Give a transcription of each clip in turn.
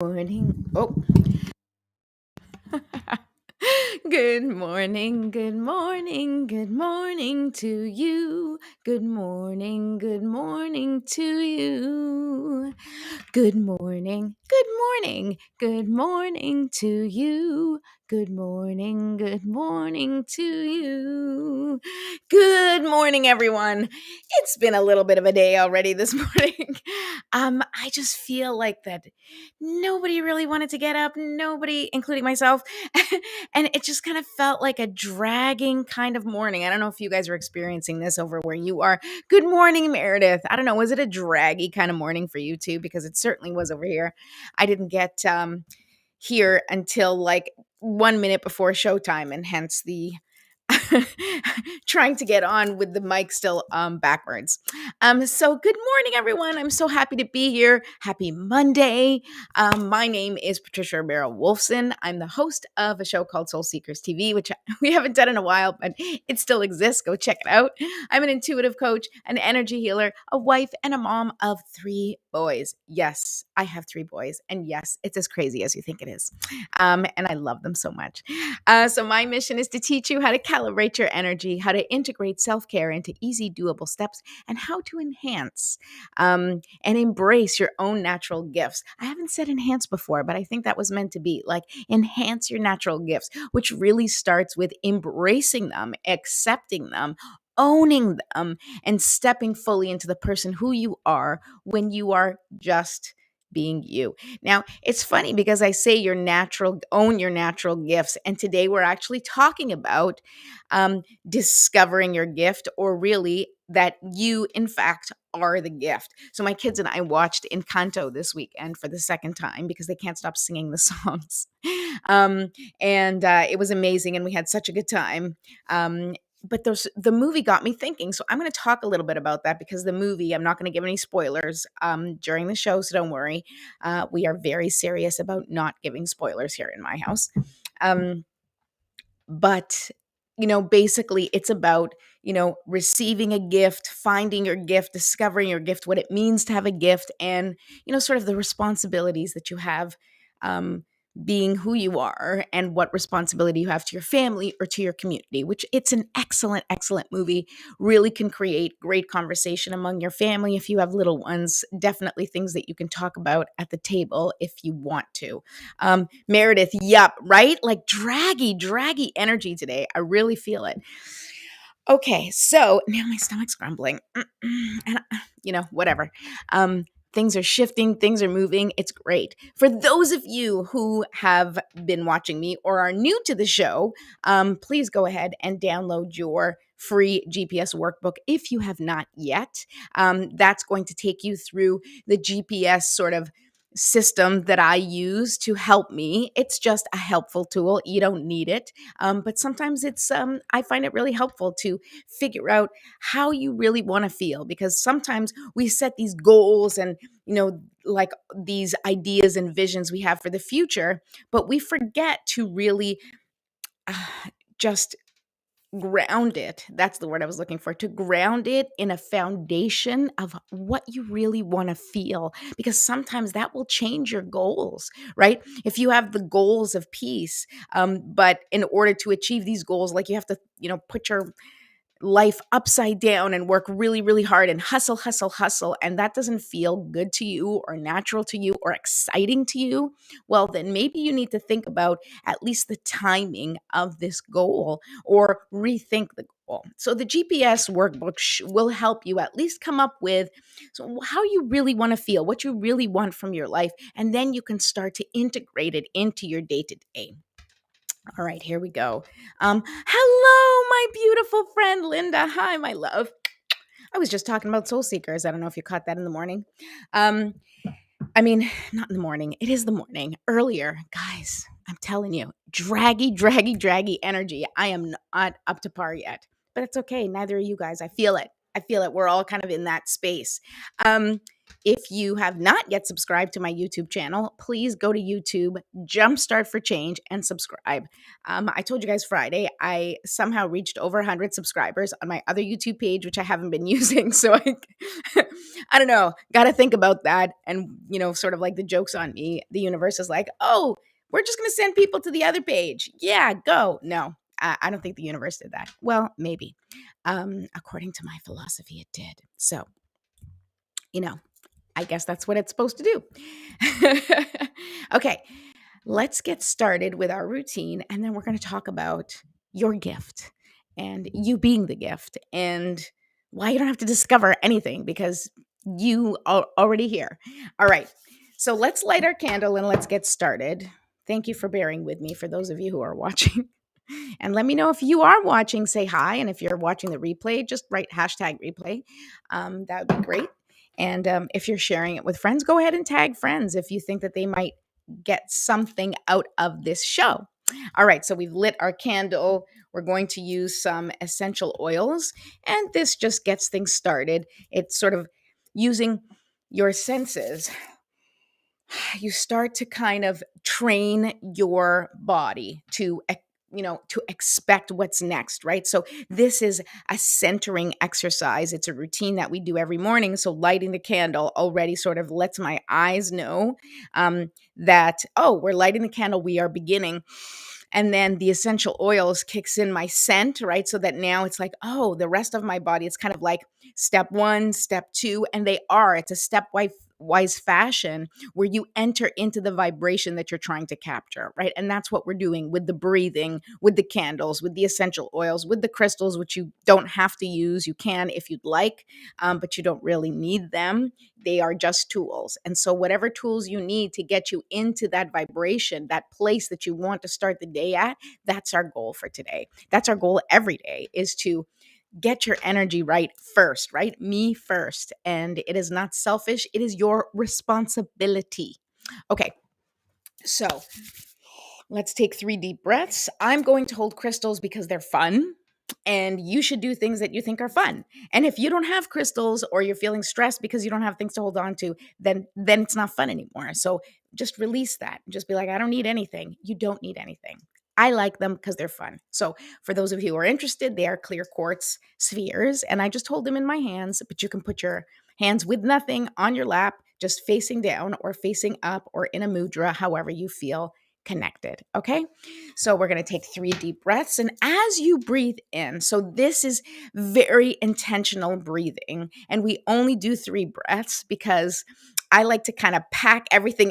Morning. Oh, good morning, good morning, good morning to you. Good morning to you. Good morning, good morning to you. Good morning to you. Good morning, everyone. It's been a little bit of a day already this morning. I just feel like that nobody really wanted to get up, nobody, including myself. And it just kind of felt like a dragging kind of morning. I don't know if you guys are experiencing this over where you are. Good morning, Meredith. I don't know, was it a draggy kind of morning for you too? Because it certainly was over here. I didn't get here until like 1 minute before showtime, and hence the trying to get on with the mic still backwards. So good morning, everyone. I'm so happy to be here. Happy Monday. My name is Patricia Romero Wolfson. I'm the host of a show called Soul Seekers TV, which we haven't done in a while, but it still exists. Go check it out. I'm an intuitive coach, an energy healer, a wife, and a mom of 3 boys. Yes, I have 3 boys. And yes, it's as crazy as you think it is. And I love them so much. So my mission is to teach you how to calibrate your energy, how to integrate self-care into easy, doable steps, and how to enhance and embrace your own natural gifts. I haven't said enhance before, but I think that was meant to be like enhance your natural gifts, which really starts with embracing them, accepting them, owning them, and stepping fully into the person who you are when you are just being you. Now, it's funny because I say own your natural gifts. And today we're actually talking about discovering your gift, or really that you, in fact, are the gift. So my kids and I watched Encanto this weekend for the second time because they can't stop singing the songs. um, and it was amazing. And we had such a good time. But the movie got me thinking. So I'm going to talk a little bit about that because the movie, I'm not going to give any spoilers during the show, so don't worry. We are very serious about not giving spoilers here in my house. Um, but, basically it's about, receiving a gift, finding your gift, discovering your gift, what it means to have a gift, and, sort of the responsibilities that you have. Being who you are and what responsibility you have to your family or to your community, which it's an excellent, excellent movie. Really can create great conversation among your family. If you have little ones, definitely things that you can talk about at the table if you want to. Meredith, yup, right? Like draggy energy today. I really feel it. Okay, so now my stomach's grumbling. And whatever. Things are shifting, things are moving. It's great. For those of you who have been watching me or are new to the show, please go ahead and download your free GPS workbook if you have not yet. That's going to take you through the GPS sort of system that I use to help me. It's just a helpful tool. You don't need it. But sometimes I find it really helpful to figure out how you really want to feel, because sometimes we set these goals and, like these ideas and visions we have for the future, but we forget to really uh, just ground it. That's the word I was looking for, to ground it in a foundation of what you really want to feel, because sometimes that will change your goals, right? If you have the goals of peace, but in order to achieve these goals, like you have to, put your life upside down and work really, really hard and hustle, and that doesn't feel good to you or natural to you or exciting to you, well, then maybe you need to think about at least the timing of this goal or rethink the goal. So the GPS workbook will help you at least come up with how you really want to feel, what you really want from your life, and then you can start to integrate it into your day to day. All right, here we go. Hello, my beautiful friend Linda. Hi, my love. I was just talking about soul seekers. I don't know if you caught that in the morning. Um, I mean, not in the morning. It is the morning. Earlier, guys, I'm telling you, draggy energy. I am not up to par yet, but it's okay. Neither are you guys. I feel it. We're all kind of in that space. Um, If you have not yet subscribed to my YouTube channel, please go to YouTube, Jumpstart for Change, and subscribe. I told you guys Friday, I somehow reached over 100 subscribers on my other YouTube page, which I haven't been using. So I don't know, got to think about that. And, sort of like the joke's on me. The universe is like, oh, we're just going to send people to the other page. Yeah, go. No, I don't think the universe did that. Well, maybe. According to my philosophy, it did. So, I guess that's what it's supposed to do. Okay, let's get started with our routine, and then we're going to talk about your gift and you being the gift and why you don't have to discover anything because you are already here. All right, so let's light our candle and let's get started. Thank you for bearing with me for those of you who are watching. And let me know if you are watching, say hi. And if you're watching the replay, just write hashtag replay. That would be great. And if you're sharing it with friends, go ahead and tag friends if you think that they might get something out of this show. All right, so we've lit our candle. We're going to use some essential oils, and this just gets things started. It's sort of using your senses. You start to kind of train your body to to expect what's next, right? So this is a centering exercise. It's a routine that we do every morning. So lighting the candle already sort of lets my eyes know that, oh, we're lighting the candle, we are beginning. And then the essential oils kicks in my scent, right? So that now it's like, oh, the rest of my body, it's kind of like step 1, step 2, and it's a stepwise fashion where you enter into the vibration that you're trying to capture, right? And that's what we're doing with the breathing, with the candles, with the essential oils, with the crystals, which you don't have to use. You can if you'd like, but you don't really need them. They are just tools. And so whatever tools you need to get you into that vibration, that place that you want to start the day at, that's our goal for today. That's our goal every day, is to get your energy right first, right? Me first. And it is not selfish. It is your responsibility. Okay. So let's take 3 deep breaths. I'm going to hold crystals because they're fun. And you should do things that you think are fun. And if you don't have crystals or you're feeling stressed because you don't have things to hold on to, then it's not fun anymore. So just release that. Just be like, I don't need anything. You don't need anything. I like them because they're fun. So for those of you who are interested, they are clear quartz spheres. And I just hold them in my hands, but you can put your hands with nothing on your lap, just facing down or facing up or in a mudra, however you feel connected. Okay. So we're going to take 3 deep breaths. And as you breathe in, so this is very intentional breathing. And we only do 3 breaths because I like to kind of pack everything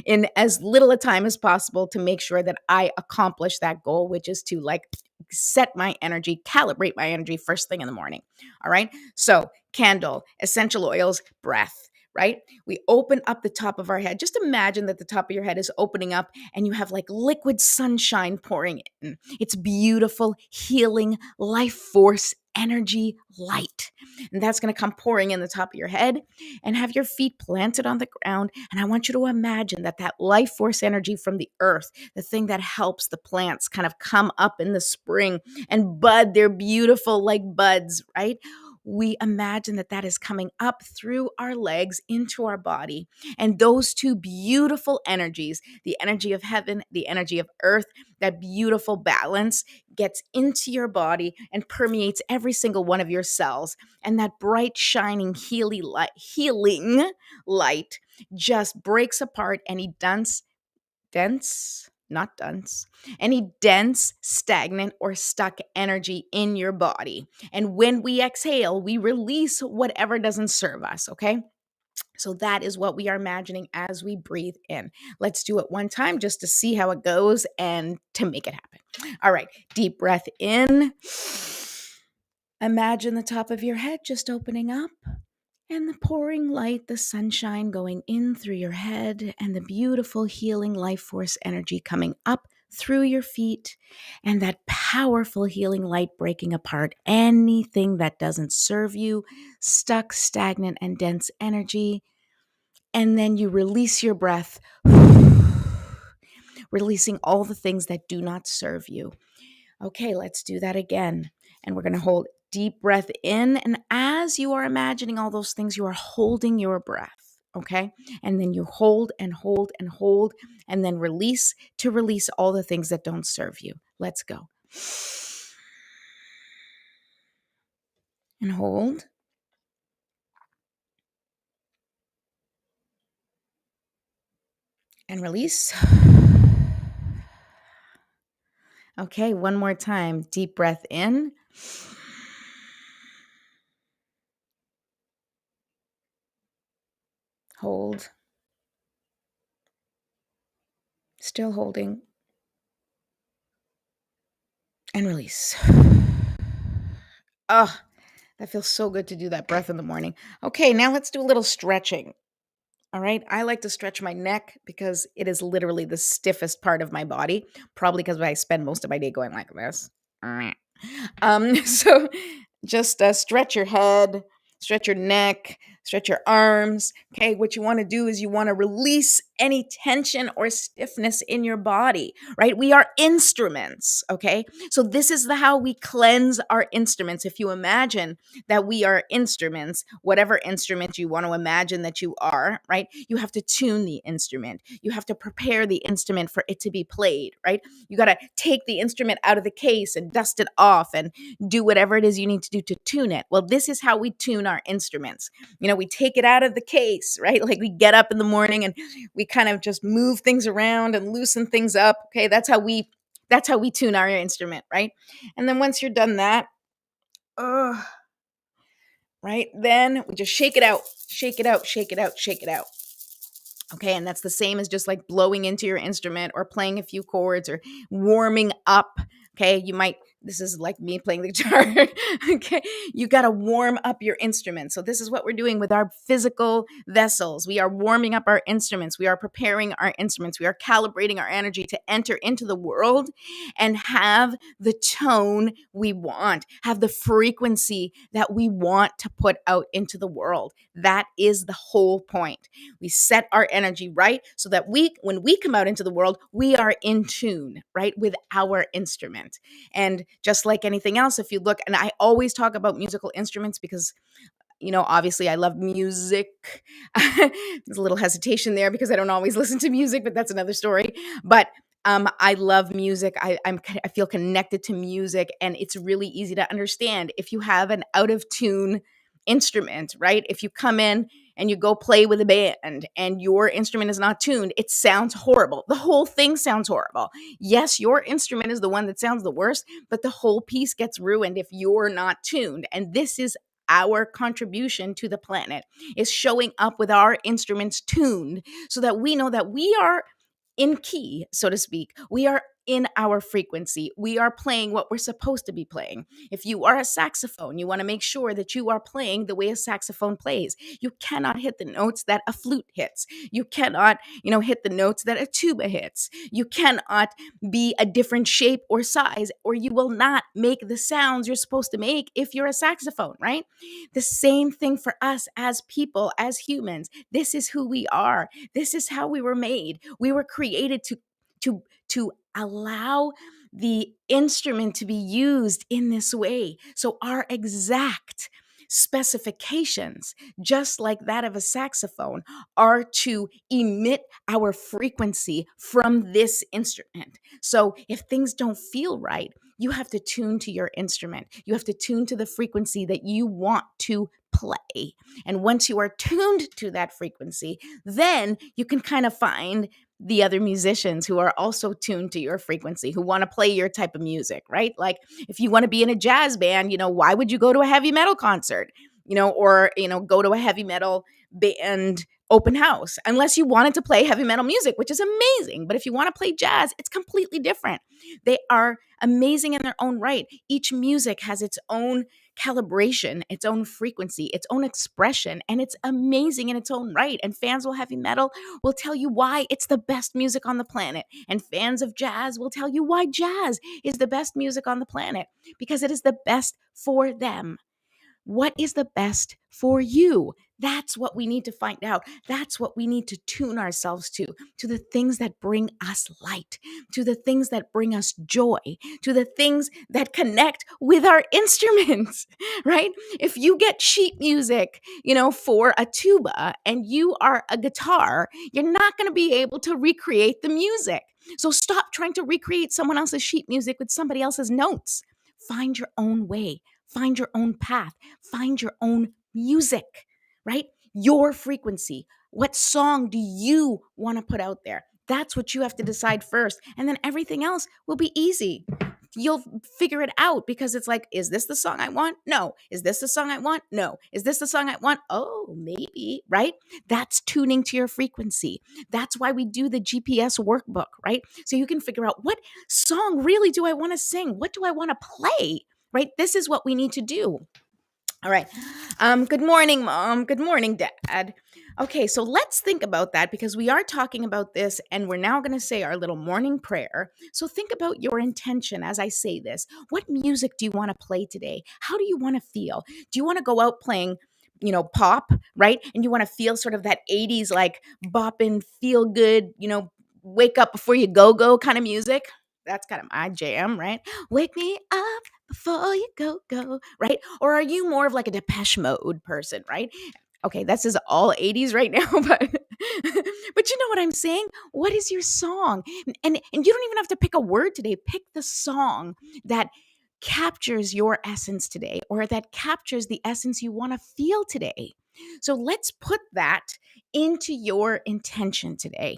in as little a time as possible to make sure that I accomplish that goal, which is to like set my energy, calibrate my energy first thing in the morning. All right. So candle, essential oils, breath. Right? We open up the top of our head. Just imagine that the top of your head is opening up and you have like liquid sunshine pouring in. It's beautiful, healing, life force, energy, light. And that's going to come pouring in the top of your head and have your feet planted on the ground. And I want you to imagine that life force energy from the earth, the thing that helps the plants kind of come up in the spring and bud, they're beautiful like buds, right? We imagine that is coming up through our legs into our body. And those 2 beautiful energies, the energy of heaven, the energy of earth, that beautiful balance gets into your body and permeates every single one of your cells. And that bright, shining, healing light just breaks apart any any dense, stagnant, or stuck energy in your body. And when we exhale, we release whatever doesn't serve us, okay? So that is what we are imagining as we breathe in. Let's do it one time just to see how it goes and to make it happen. All right, deep breath in. Imagine the top of your head just opening up. And the pouring light, the sunshine going in through your head, and the beautiful healing life force energy coming up through your feet, and that powerful healing light breaking apart anything that doesn't serve you, stuck, stagnant, and dense energy. And then you release your breath, releasing all the things that do not serve you. Okay, let's do that again. And we're going to hold Deep breath in. And as you are imagining all those things, you are holding your breath. Okay. And then you hold and hold and hold, and then release to release all the things that don't serve you. Let's go. And hold. And release. Okay, one more time. Deep breath in. Hold. Still holding. And release. Oh, that feels so good to do that breath in the morning. Okay, now let's do a little stretching. All right. I like to stretch my neck because it is literally the stiffest part of my body, probably because I spend most of my day going like this. So just stretch your head, stretch your neck, stretch your arms. Okay. What you want to do is you want to release any tension or stiffness in your body, right? We are instruments. Okay. So this is how we cleanse our instruments. If you imagine that we are instruments, whatever instrument you want to imagine that you are, right? You have to tune the instrument. You have to prepare the instrument for it to be played, right? You got to take the instrument out of the case and dust it off and do whatever it is you need to do to tune it. Well, this is how we tune our instruments. We take it out of the case, right? Like we get up in the morning and we kind of just move things around and loosen things up. Okay, that's how we tune our instrument, right? And then once you're done that, right? Then we just shake it out, shake it out, shake it out, shake it out. Okay, and that's the same as just like blowing into your instrument or playing a few chords or warming up. Okay, this is like me playing the guitar. Okay, you got to warm up your instrument. So, this is what we're doing with our physical vessels. We are warming up our instruments. We are preparing our instruments. We are calibrating our energy to enter into the world and have the tone we want, have the frequency that we want to put out into the world. That is the whole point. We set our energy right so that when we come out into the world, we are in tune, right, with our instrument. And just like anything else, if you look, and I always talk about musical instruments because obviously I love music. There's a little hesitation there because I don't always listen to music, but that's another story. But I love music. I feel connected to music, and it's really easy to understand if you have an out of tune instrument, right? If you come in and you go play with a band and your instrument is not tuned, it sounds horrible. The whole thing sounds horrible. Yes, your instrument is the one that sounds the worst, but the whole piece gets ruined if you're not tuned. And this is our contribution to the planet, is showing up with our instruments tuned so that we know that we are in key, so to speak. We are in our frequency. We are playing what we're supposed to be playing. If you are a saxophone, you want to make sure that you are playing the way a saxophone plays. You cannot hit the notes that a flute hits. You cannot, hit the notes that a tuba hits. You cannot be a different shape or size, or you will not make the sounds you're supposed to make if you're a saxophone, right? The same thing for us as people, as humans. This is who we are. This is how we were made. We were created to allow the instrument to be used in this way. So our exact specifications, just like that of a saxophone, are to emit our frequency from this instrument. So if things don't feel right, you have to tune to your instrument. You have to tune to the frequency that you want to play. And once you are tuned to that frequency, then you can kind of find the other musicians who are also tuned to your frequency, who want to play your type of music, right? Like if you want to be in a jazz band, why would you go to a heavy metal concert, or, go to a heavy metal band open house unless you wanted to play heavy metal music, which is amazing. But if you want to play jazz, it's completely different. They are amazing in their own right. Each music has its own calibration, its own frequency, its own expression, and it's amazing in its own right. And fans of heavy metal will tell you why it's the best music on the planet. And fans of jazz will tell you why jazz is the best music on the planet, because it is the best for them. What is the best for you? That's what we need to find out. That's what we need to tune ourselves to the things that bring us light, to the things that bring us joy, to the things that connect with our instruments, right? If you get sheet music, for a tuba and you are a guitar, you're not going to be able to recreate the music. So stop trying to recreate someone else's sheet music with somebody else's notes. Find your own way, find your own path, find your own music, right? Your frequency. What song do you want to put out there? That's what you have to decide first. And then everything else will be easy. You'll figure it out because it's like, is this the song I want? No. Is this the song I want? No. Is this the song I want? Oh, maybe, right? That's tuning to your frequency. That's why we do the GPS workbook, right? So you can figure out, what song really do I want to sing? What do I want to play, right? This is what we need to do. All right. Good morning, Mom. Good morning, Dad. Okay, so let's think about that because we are talking about this and we're now going to say our little morning prayer. So think about your intention as I say this. What music do you want to play today? How do you want to feel? Do you want to go out playing, pop, right? And you want to feel sort of that 80s, like bopping, feel good, wake up before you go kind of music? That's kind of my jam, right? Wake me up before you go, right? Or are you more of like a Depeche Mode person, right? Okay, this is all 80s right now, but but you know what I'm saying? What is your song? And you don't even have to pick a word today. Pick the song that captures your essence today or that captures the essence you want to feel today. So let's put that into your intention today.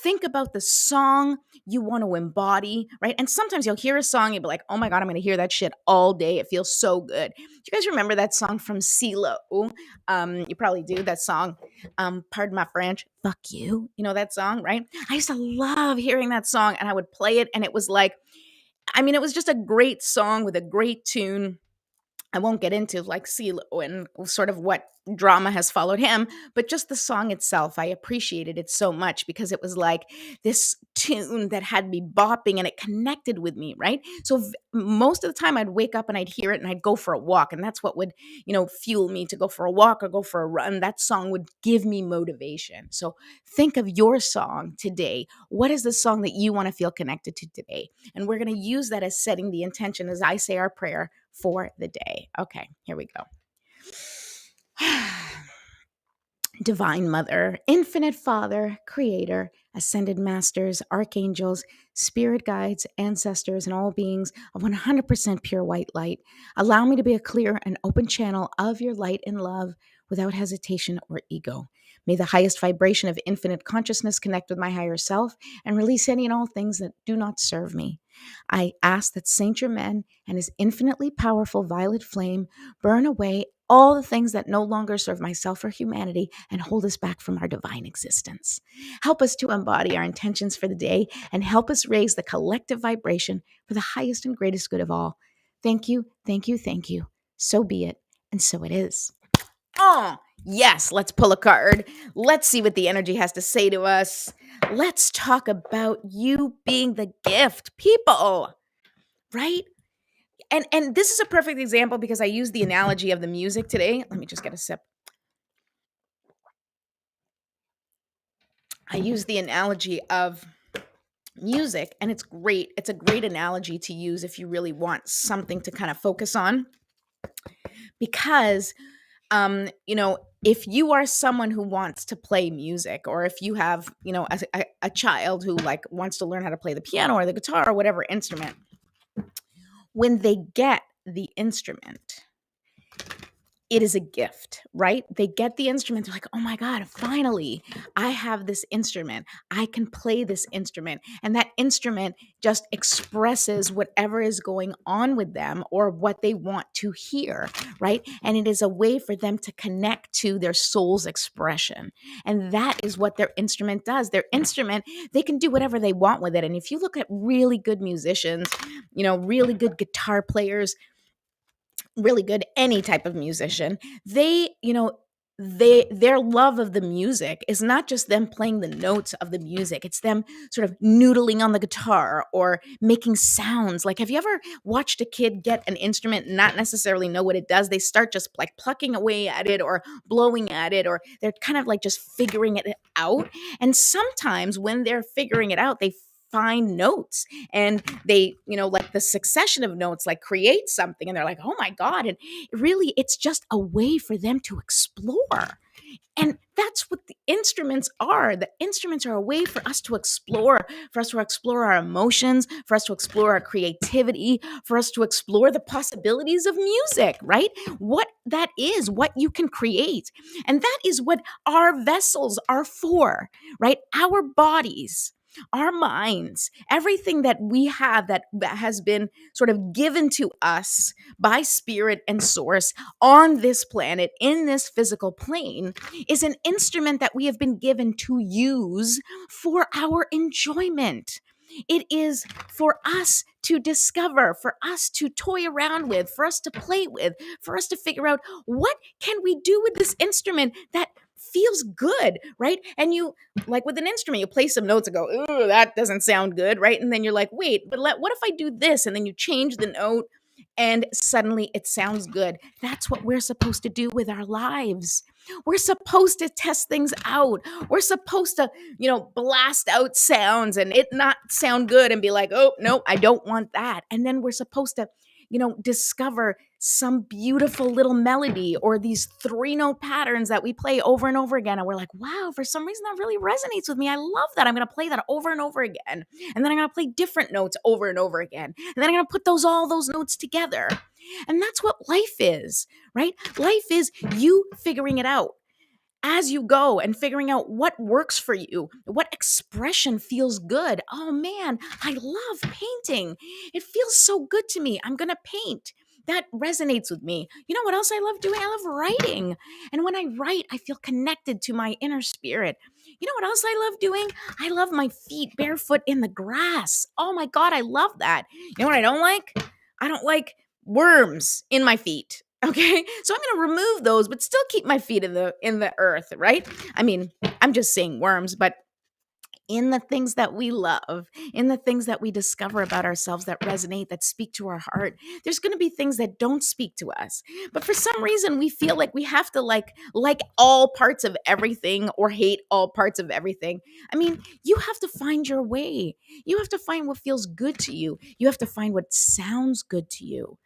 Think about the song you want to embody, right? And sometimes you'll hear a song, you'll be like, oh my God, I'm going to hear that shit all day. It feels so good. Do you guys remember that song from CeeLo? You probably do, that song, pardon my French, fuck you. You know that song, right? I used to love hearing that song and I would play it and it was like, it was just a great song with a great tune. I won't get into like CeeLo and sort of what drama has followed him, but just the song itself, I appreciated it so much because it was like this tune that had me bopping and it connected with me, right? So most of the time I'd wake up and I'd hear it and I'd go for a walk, and that's what would, fuel me to go for a walk or go for a run. That song would give me motivation. So think of your song today. What is the song that you want to feel connected to today? And we're going to use that as setting the intention as I say our prayer for the day. Okay, here we go. Divine Mother, Infinite Father, Creator, Ascended Masters, Archangels, Spirit Guides, Ancestors, and all beings of 100% pure white light, allow me to be a clear and open channel of your light and love without hesitation or ego. May the highest vibration of infinite consciousness connect with my higher self and release any and all things that do not serve me. I ask that Saint Germain and his infinitely powerful violet flame burn away all the things that no longer serve myself or humanity and hold us back from our divine existence. Help us to embody our intentions for the day and help us raise the collective vibration for the highest and greatest good of all. Thank you, thank you, thank you. So be it, and so it is. Oh, yes, let's pull a card. Let's see what the energy has to say to us. Let's talk about you being the gift, people, right? And this is a perfect example because I use the analogy of the music today. Let me just get a sip. I use the analogy of music, and it's great. It's a great analogy to use if you really want something to kind of focus on. Because, if you are someone who wants to play music, or if you have, a child who like wants to learn how to play the piano or the guitar or whatever instrument, when they get the instrument, it is a gift, right? They get the instrument. They're like, oh my God, finally, I have this instrument. I can play this instrument. And that instrument just expresses whatever is going on with them or what they want to hear, right? And it is a way for them to connect to their soul's expression. And that is what their instrument does. Their instrument, they can do whatever they want with it. And if you look at really good musicians, really good guitar players, really good any type of musician, they their love of the music is not just them playing the notes of the music. It's them sort of noodling on the guitar or making sounds. Like, have you ever watched a kid get an instrument and not necessarily know what it does? They start just like plucking away at it or blowing at it, or they're kind of like just figuring it out. And sometimes when they're figuring it out, they find notes, and they, like the succession of notes, like create something, and they're like, oh my God. And really, it's just a way for them to explore. And that's what the instruments are. The instruments are a way for us to explore our emotions, for us to explore our creativity, for us to explore the possibilities of music, right? What that is, what you can create. And that is what our vessels are for, right? Our bodies, our minds, everything that we have that has been sort of given to us by spirit and source on this planet, in this physical plane, is an instrument that we have been given to use for our enjoyment. It is for us to discover, for us to toy around with, for us to play with, for us to figure out what can we do with this instrument that feels good, right? And you, like with an instrument, you play some notes and go, ooh, that doesn't sound good, right? And then you're like, wait, but what if I do this? And then you change the note and suddenly it sounds good. That's what we're supposed to do with our lives. We're supposed to test things out. We're supposed to, blast out sounds and it not sound good and be like, oh, no, I don't want that. And then we're supposed to, discover some beautiful little melody or these 3-note patterns that we play over and over again. And we're like, wow, for some reason that really resonates with me. I love that. I'm going to play that over and over again. And then I'm going to play different notes over and over again. And then I'm going to put all those notes together. And that's what life is, right? Life is you figuring it out as you go and figuring out what works for you, what expression feels good. Oh man, I love painting. It feels so good to me. I'm going to paint. That resonates with me. You know what else I love doing? I love writing. And when I write, I feel connected to my inner spirit. You know what else I love doing? I love my feet barefoot in the grass. Oh my God, I love that. You know what I don't like? I don't like worms in my feet. Okay. So I'm going to remove those, but still keep my feet in the earth, right? I mean, I'm just saying worms, but in the things that we love, in the things that we discover about ourselves that resonate, that speak to our heart, there's going to be things that don't speak to us. But for some reason, we feel like we have to like all parts of everything or hate all parts of everything. I mean, you have to find your way. You have to find what feels good to you. You have to find what sounds good to you.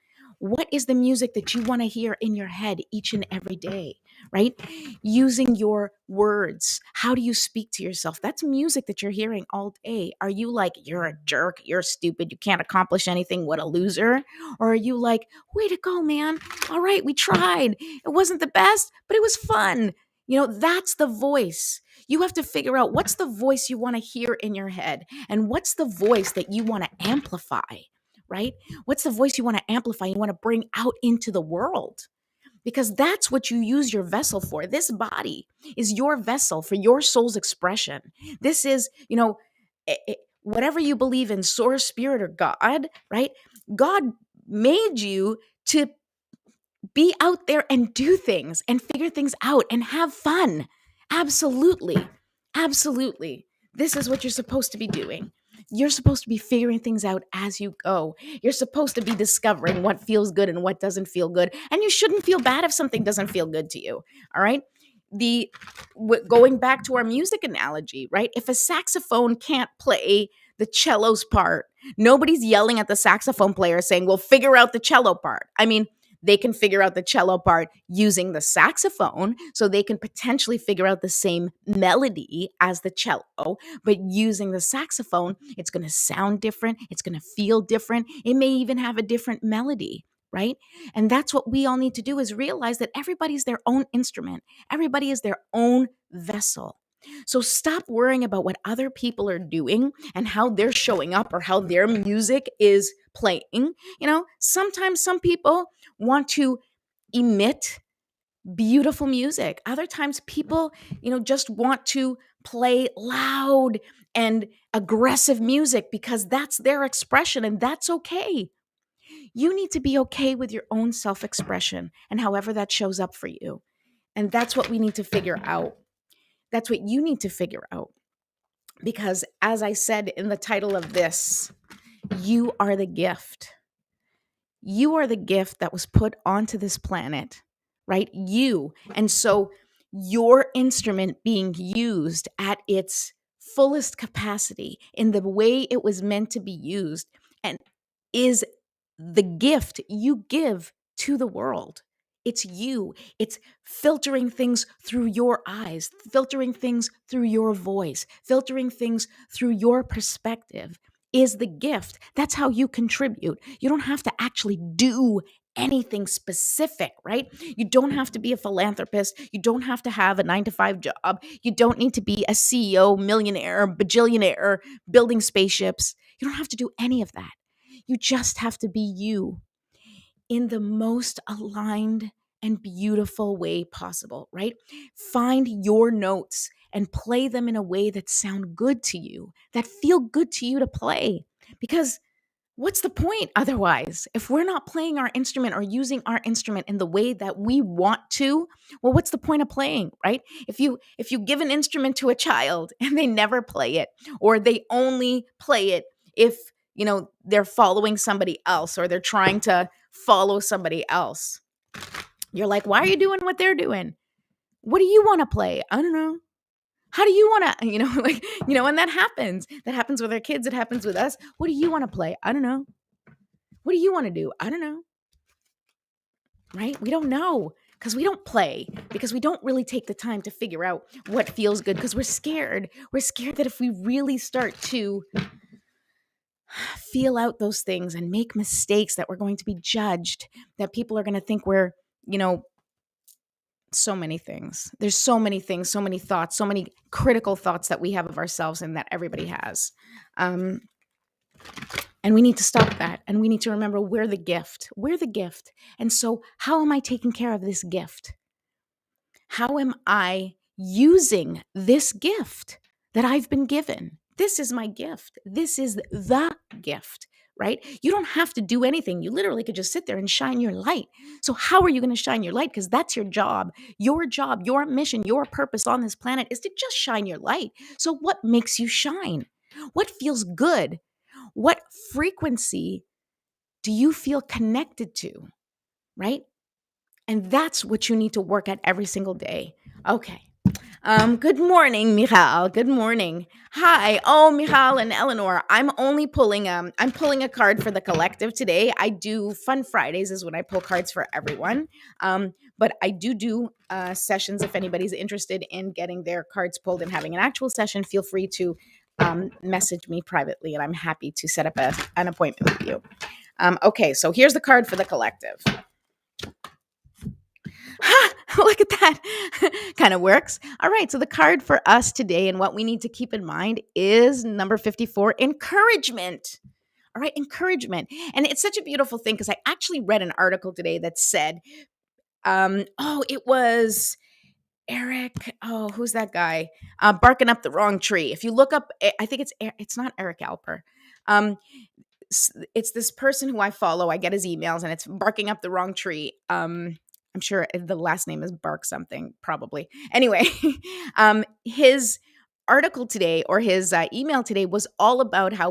What is the music that you want to hear in your head each and every day, right? Using your words. How do you speak to yourself? That's music that you're hearing all day. Are you like, you're a jerk, you're stupid, you can't accomplish anything, what a loser? Or are you like, way to go, man. All right, we tried. It wasn't the best, but it was fun. That's the voice. You have to figure out what's the voice you want to hear in your head and what's the voice that you want to amplify, right? What's the voice you want to amplify, you want to bring out into the world? Because that's what you use your vessel for. This body is your vessel for your soul's expression. This is, whatever you believe in, source, spirit, or God, right? God made you to be out there and do things and figure things out and have fun. Absolutely. Absolutely. This is what you're supposed to be doing. You're supposed to be figuring things out as you go. You're supposed to be discovering what feels good and what doesn't feel good. And you shouldn't feel bad if something doesn't feel good to you. All right. Going back to our music analogy, right? If a saxophone can't play the cello's part, nobody's yelling at the saxophone player saying, well, figure out the cello part. I mean, they can figure out the cello part using the saxophone, so they can potentially figure out the same melody as the cello, but using the saxophone, it's going to sound different, it's going to feel different, it may even have a different melody, right? And that's what we all need to do, is realize that everybody's their own instrument, everybody is their own vessel. So stop worrying about what other people are doing and how they're showing up or how their music is playing. Sometimes some people want to emit beautiful music. Other times people, just want to play loud and aggressive music because that's their expression, and that's okay. You need to be okay with your own self-expression and however that shows up for you. And that's what we need to figure out. That's what you need to figure out. Because as I said in the title of this, you are the gift. You are the gift that was put onto this planet, right? You. And so your instrument being used at its fullest capacity in the way it was meant to be used and is the gift you give to the world. It's you. It's filtering things through your eyes, filtering things through your voice, filtering things through your perspective is the gift. That's how you contribute. You don't have to actually do anything specific, right? You don't have to be a philanthropist. You don't have to have a 9 to 5 job. You don't need to be a CEO, millionaire, bajillionaire, building spaceships. You don't have to do any of that. You just have to be you in the most aligned and beautiful way possible, right? Find your notes and play them in a way that sound good to you, that feel good to you to play. Because what's the point otherwise? If we're not playing our instrument or using our instrument in the way that we want to, well, what's the point of playing, right? If you give an instrument to a child and they never play it, or they only play it if, they're following somebody else or they're trying to follow somebody else. You're like, "Why are you doing what they're doing? What do you want to play?" "I don't know." "How do you want to, and that happens. That happens with our kids. It happens with us. "What do you want to play?" "I don't know." "What do you want to do?" "I don't know." Right? We don't know because we don't play, because we don't really take the time to figure out what feels good, because we're scared. We're scared that if we really start to feel out those things and make mistakes, that we're going to be judged, that people are going to think we're, you know, so many things. There's so many things, so many thoughts, so many critical thoughts that we have of ourselves and that everybody has. And we need to stop that. And we need to remember we're the gift. We're the gift. And so, how am I taking care of this gift? How am I using this gift that I've been given? This is my gift. This is the gift, right? You don't have to do anything. You literally could just sit there and shine your light. So, how are you going to shine your light? Because that's your job. Your job, your mission, your purpose on this planet is to just shine your light. So, what makes you shine? What feels good? What frequency do you feel connected to, right? And that's what you need to work at every single day. Okay. Good morning, Michal. Good morning. Hi. Oh, Michal and Eleanor. I'm pulling a card for the collective today. I do Fun Fridays is when I pull cards for everyone. But I do sessions. If anybody's interested in getting their cards pulled and having an actual session, feel free to message me privately, and I'm happy to set up an appointment with you. Okay, so here's the card for the collective. Look at that. Kind of works. All right. So the card for us today and what we need to keep in mind is number 54, encouragement. All right. Encouragement. And it's such a beautiful thing because I actually read an article today that said, it was Eric. Oh, who's that guy? Barking up the wrong tree. If you look up, I think it's not Eric Alper. It's this person who I follow. I get his emails and it's barking up the wrong tree. I'm sure the last name is Bark something, probably. Anyway, his article today or his email today was all about how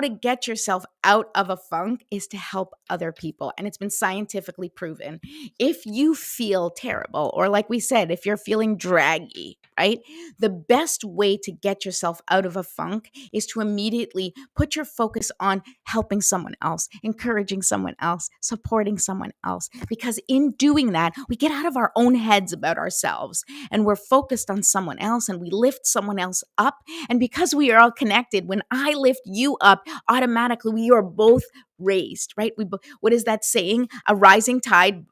to get yourself out of a funk is to help other people. And it's been scientifically proven. If you feel terrible, or like we said, if you're feeling draggy, right? The best way to get yourself out of a funk is to immediately put your focus on helping someone else, encouraging someone else, supporting someone else. Because in doing that, we get out of our own heads about ourselves and we're focused on someone else and we lift someone else up. And because we are all connected, when I lift you up, automatically we are both raised, right? What is that saying? A rising tide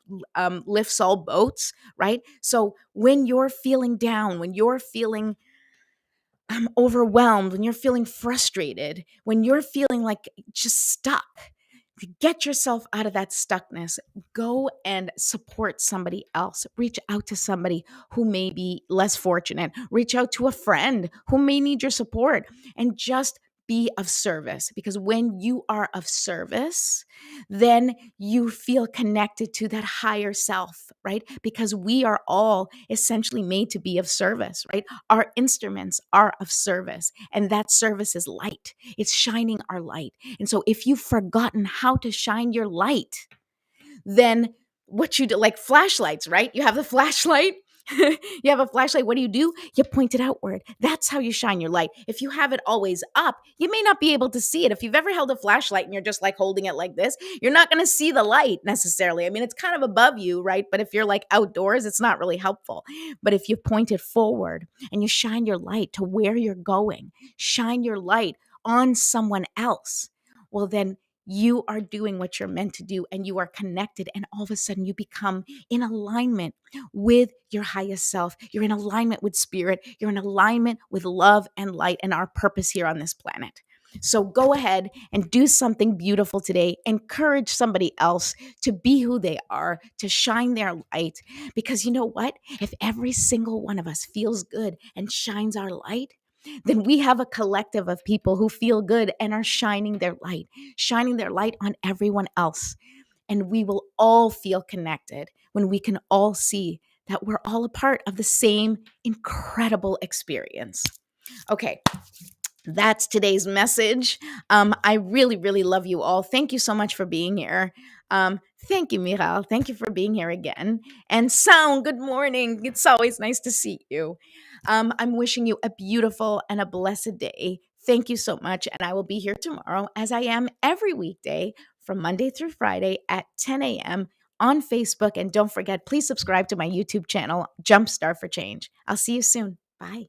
lifts all boats, right? So when you're feeling down, when you're feeling overwhelmed, when you're feeling frustrated, when you're feeling like just stuck, to get yourself out of that stuckness, go and support somebody else. Reach out to somebody who may be less fortunate. Reach out to a friend who may need your support and just be of service, because when you are of service, then you feel connected to that higher self, right? Because we are all essentially made to be of service, right? Our instruments are of service, and that service is light. It's shining our light. And so if you've forgotten how to shine your light, then what you do, like flashlights, right? You have the flashlight. You have a flashlight. What do? You point it outward. That's how you shine your light. If you have it always up, you may not be able to see it. If you've ever held a flashlight and you're just like holding it like this, you're not going to see the light necessarily. I mean, it's kind of above you, right? But if you're like outdoors, it's not really helpful. But if you point it forward and you shine your light to where you're going, shine your light on someone else, well, then you are doing what you're meant to do, and you are connected, and all of a sudden you become in alignment with your highest self. You're in alignment with spirit. You're in alignment with love and light and our purpose here on this planet. So go ahead and do something beautiful today. Encourage somebody else to be who they are, to shine their light. Because you know what? If every single one of us feels good and shines our light, then we have a collective of people who feel good and are shining their light on everyone else. And we will all feel connected when we can all see that we're all a part of the same incredible experience. Okay, that's today's message. I really, really love you all. Thank you so much for being here. Thank you, Miral. Thank you for being here again. And Sound, good morning. It's always nice to see you. I'm wishing you a beautiful and a blessed day. Thank you so much. And I will be here tomorrow, as I am every weekday from Monday through Friday at 10 a.m. on Facebook. And don't forget, please subscribe to my YouTube channel, Jumpstart for Change. I'll see you soon. Bye.